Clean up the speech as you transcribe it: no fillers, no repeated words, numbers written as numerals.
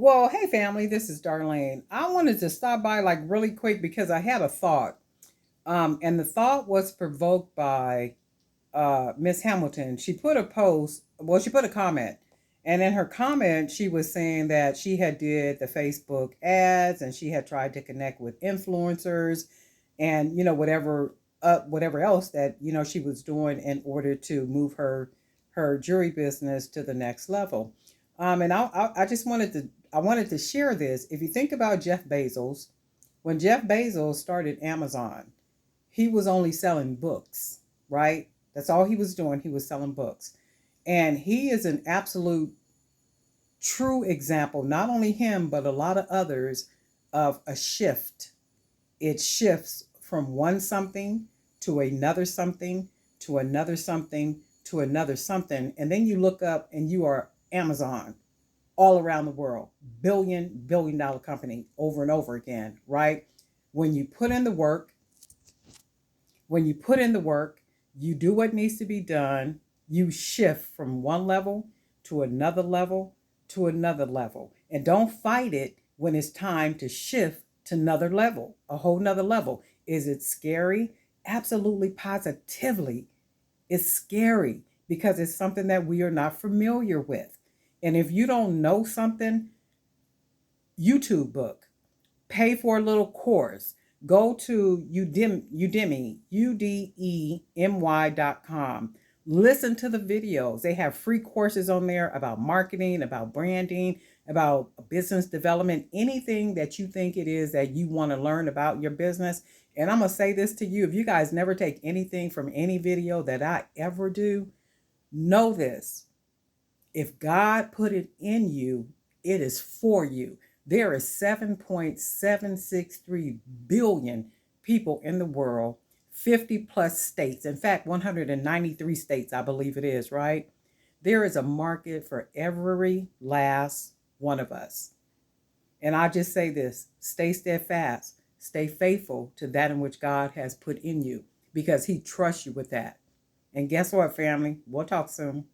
Well, hey family, this is Darlene. I wanted to stop by like really quick because I had a thought. And the thought was provoked by Miss Hamilton. She put a post, well, she put a comment. And in her comment, she was saying that she had did the Facebook ads and she had tried to connect with influencers and whatever else that she was doing in order to move her jewelry business to the next level. And I just wanted to share this. If you think about Jeff Bezos, when Jeff Bezos started Amazon, he was only selling books, right? That's all he was doing. He was selling books. And he is an absolute true example, not only him, but a lot of others, of a shift. It shifts from one something to another something to another something to another something. And then you look up and you are Amazon all around the world, billion dollar company over and over again, right? When you put in the work, when you put in the work, you do what needs to be done, you shift from one level to another level to another level. And don't fight it when it's time to shift to another level, a whole nother level. Is it scary? Absolutely, positively. It's scary because it's something that we are not familiar with. And if you don't know something, YouTube book, pay for a little course. Go to Udemy, udemy.com. Listen to the videos. They have free courses on there about marketing, about branding, about business development, anything that you think it is that you want to learn about your business. And I'm going to say this to you, if you guys never take anything from any video that I ever do, know this. If God put it in you, it is for you. There is 7.763 billion people in the world, 50 plus states. In fact, 193 states, I believe it is, right? There is a market for every last one of us. And I just say this, stay steadfast, stay faithful to that in which God has put in you because he trusts you with that. And guess what, family? We'll talk soon.